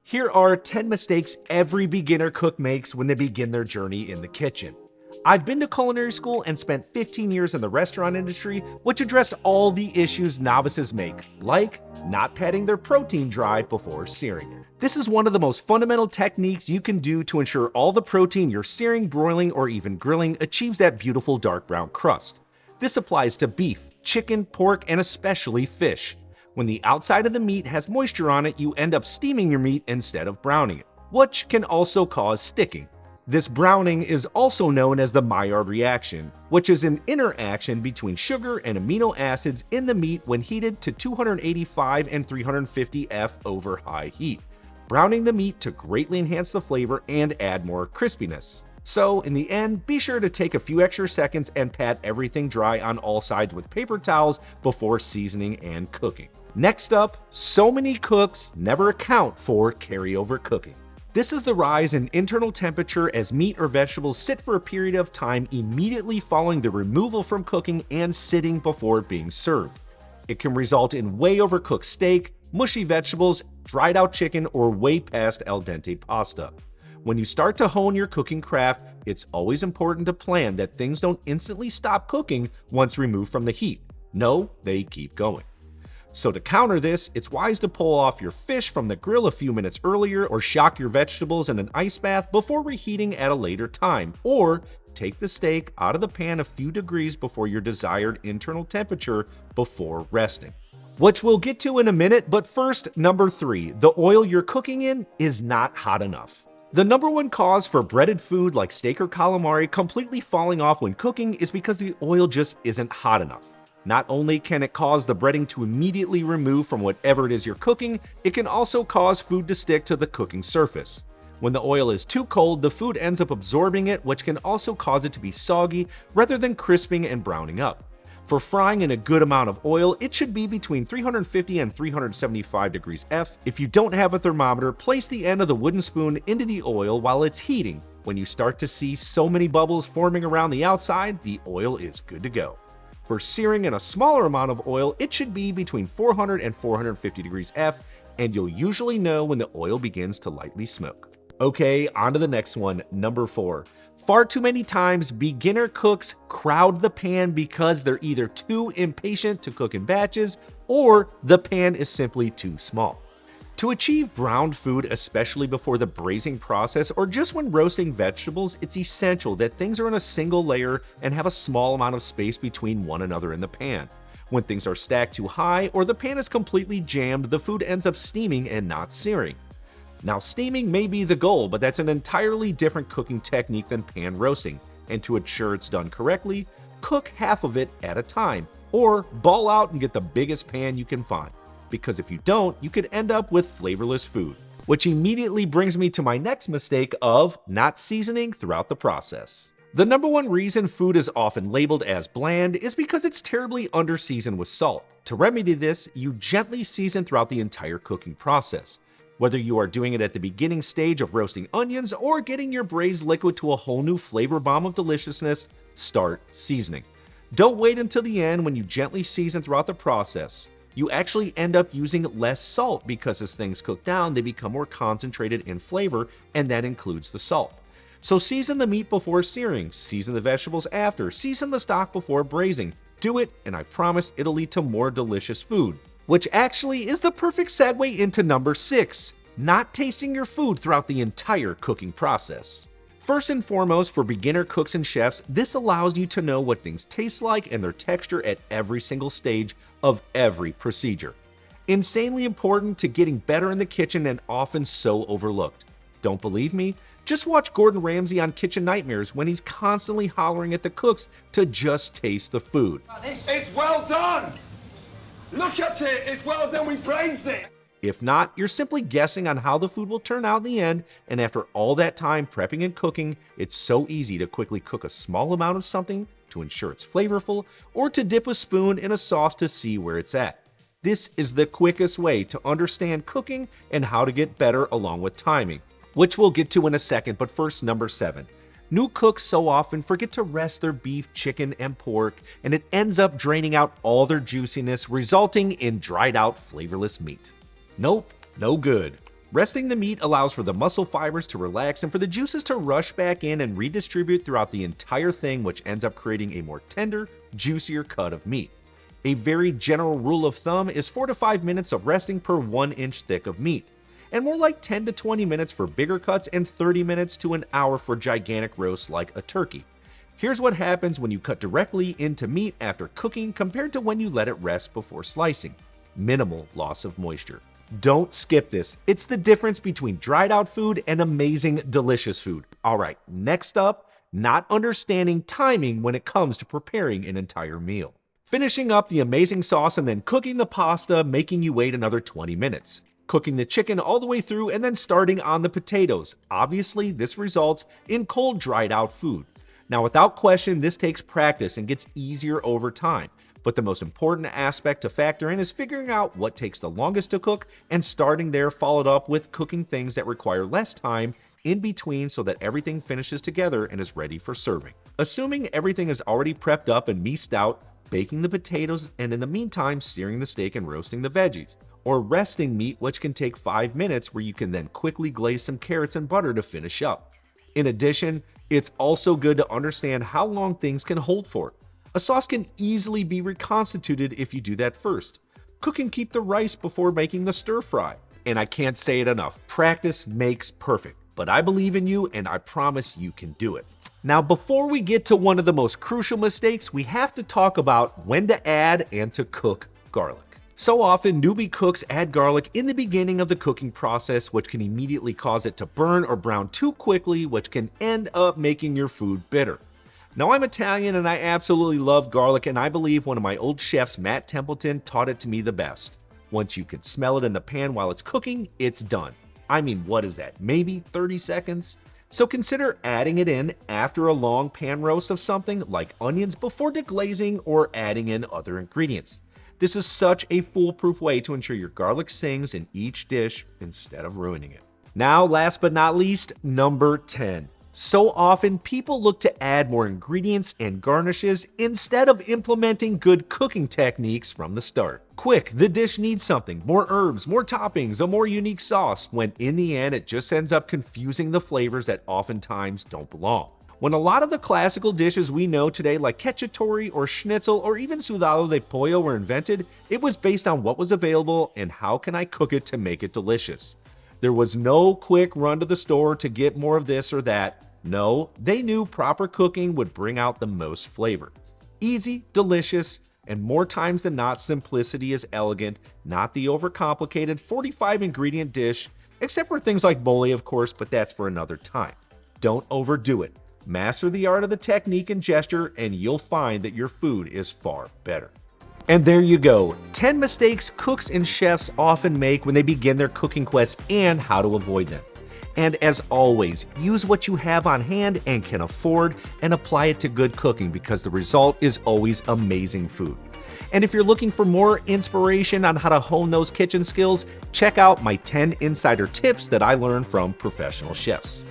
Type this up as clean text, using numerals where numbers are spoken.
Here are 10 mistakes every beginner cook makes when they begin their journey in the kitchen. I've been to culinary school and spent 15 years in the restaurant industry, which addressed all the issues novices make, like not patting their protein dry before searing it. This is one of the most fundamental techniques you can do to ensure all the protein you're searing, broiling, or even grilling achieves that beautiful dark brown crust. This applies to beef, chicken, pork, and especially fish. When the outside of the meat has moisture on it, you end up steaming your meat instead of browning it, which can also cause sticking. This browning is also known as the Maillard reaction, which is an interaction between sugar and amino acids in the meat when heated to 285 and 350 F over high heat, browning the meat to greatly enhance the flavor and add more crispiness. So in the end, be sure to take a few extra seconds and pat everything dry on all sides with paper towels before seasoning and cooking. Next up, so many cooks never account for carryover cooking. This is the rise in internal temperature as meat or vegetables sit for a period of time immediately following the removal from cooking and sitting before being served. It can result in way overcooked steak, mushy vegetables, dried out chicken, or way past al dente pasta. When you start to hone your cooking craft, it's always important to plan that things don't instantly stop cooking once removed from the heat. No, they keep going. So to counter this, it's wise to pull off your fish from the grill a few minutes earlier or shock your vegetables in an ice bath before reheating at a later time, or take the steak out of the pan a few degrees before your desired internal temperature before resting. Which we'll get to in a minute, but first, number 3, the oil you're cooking in is not hot enough. The number one cause for breaded food like steak or calamari completely falling off when cooking is because the oil just isn't hot enough. Not only can it cause the breading to immediately remove from whatever it is you're cooking, it can also cause food to stick to the cooking surface. When the oil is too cold, the food ends up absorbing it, which can also cause it to be soggy rather than crisping and browning up. For frying in a good amount of oil, it should be between 350 and 375 degrees F. If you don't have a thermometer, place the end of the wooden spoon into the oil while it's heating. When you start to see so many bubbles forming around the outside, the oil is good to go. For searing in a smaller amount of oil, it should be between 400 and 450 degrees F, and you'll usually know when the oil begins to lightly smoke. Okay, on to the next one, number 4. Far too many times, beginner cooks crowd the pan because they're either too impatient to cook in batches or the pan is simply too small. To achieve browned food, especially before the braising process or just when roasting vegetables, it's essential that things are in a single layer and have a small amount of space between one another in the pan. When things are stacked too high or the pan is completely jammed, the food ends up steaming and not searing. Now, steaming may be the goal, but that's an entirely different cooking technique than pan roasting, and to ensure it's done correctly, cook half of it at a time, or ball out and get the biggest pan you can find. Because if you don't, you could end up with flavorless food. Which immediately brings me to my next mistake of not seasoning throughout the process. The number one reason food is often labeled as bland is because it's terribly underseasoned with salt. To remedy this, you gently season throughout the entire cooking process. Whether you are doing it at the beginning stage of roasting onions or getting your braised liquid to a whole new flavor bomb of deliciousness, start seasoning. Don't wait until the end when you gently season throughout the process. You actually end up using less salt because as things cook down, they become more concentrated in flavor, and that includes the salt. So season the meat before searing, season the vegetables after, season the stock before braising. Do it, and I promise it'll lead to more delicious food. Which actually is the perfect segue into number 6, not tasting your food throughout the entire cooking process. First and foremost, for beginner cooks and chefs, this allows you to know what things taste like and their texture at every single stage of every procedure. Insanely important to getting better in the kitchen and often so overlooked. Don't believe me? Just watch Gordon Ramsay on Kitchen Nightmares when he's constantly hollering at the cooks to just taste the food. It's well done! Look at it, it's well done, we praised it! If not, you're simply guessing on how the food will turn out in the end, and after all that time prepping and cooking, it's so easy to quickly cook a small amount of something to ensure it's flavorful, or to dip a spoon in a sauce to see where it's at. This is the quickest way to understand cooking and how to get better along with timing, which we'll get to in a second, but first, number 7. New cooks so often forget to rest their beef, chicken, and pork, and it ends up draining out all their juiciness, resulting in dried out, flavorless meat. Nope, no good. Resting the meat allows for the muscle fibers to relax and for the juices to rush back in and redistribute throughout the entire thing, which ends up creating a more tender, juicier cut of meat. A very general rule of thumb is 4 to 5 minutes of resting per 1 inch thick of meat, and more like 10 to 20 minutes for bigger cuts and 30 minutes to an hour for gigantic roasts like a turkey. Here's what happens when you cut directly into meat after cooking compared to when you let it rest before slicing. Minimal loss of moisture. Don't skip this. It's the difference between dried out food and amazing, delicious food. All right, next up, not understanding timing when it comes to preparing an entire meal. Finishing up the amazing sauce and then cooking the pasta, making you wait another 20 minutes. Cooking the chicken all the way through and then starting on the potatoes. Obviously, this results in cold, dried out food. Now, without question, this takes practice and gets easier over time. But the most important aspect to factor in is figuring out what takes the longest to cook and starting there, followed up with cooking things that require less time in between so that everything finishes together and is ready for serving. Assuming everything is already prepped up and minced out, baking the potatoes and in the meantime searing the steak and roasting the veggies. Or resting meat, which can take 5 minutes, where you can then quickly glaze some carrots and butter to finish up. In addition, it's also good to understand how long things can hold for. A sauce can easily be reconstituted if you do that first. Cook and keep the rice before making the stir fry. And I can't say it enough, practice makes perfect. But I believe in you and I promise you can do it. Now, before we get to one of the most crucial mistakes, we have to talk about when to add and to cook garlic. So often, newbie cooks add garlic in the beginning of the cooking process, which can immediately cause it to burn or brown too quickly, which can end up making your food bitter. Now, I'm Italian and I absolutely love garlic, and I believe one of my old chefs, Matt Templeton, taught it to me the best. Once you can smell it in the pan while it's cooking, it's done. I mean, what is that? Maybe 30 seconds? So consider adding it in after a long pan roast of something like onions before deglazing or adding in other ingredients. This is such a foolproof way to ensure your garlic sings in each dish instead of ruining it. Now, last but not least, number 10. So often, people look to add more ingredients and garnishes instead of implementing good cooking techniques from the start. Quick, the dish needs something, more herbs, more toppings, a more unique sauce, when in the end it just ends up confusing the flavors that oftentimes don't belong. When a lot of the classical dishes we know today, like cacciatore or schnitzel or even sudado de pollo, were invented, it was based on what was available and how can I cook it to make it delicious. There was no quick run to the store to get more of this or that. No, they knew proper cooking would bring out the most flavor. Easy, delicious, and more times than not, simplicity is elegant, not the overcomplicated 45 ingredient dish, except for things like mole, of course, but that's for another time. Don't overdo it. Master the art of the technique and gesture, and you'll find that your food is far better. And there you go, 10 mistakes cooks and chefs often make when they begin their cooking quest and how to avoid them. And as always, use what you have on hand and can afford and apply it to good cooking, because the result is always amazing food. And if you're looking for more inspiration on how to hone those kitchen skills, check out my 10 insider tips that I learned from professional chefs.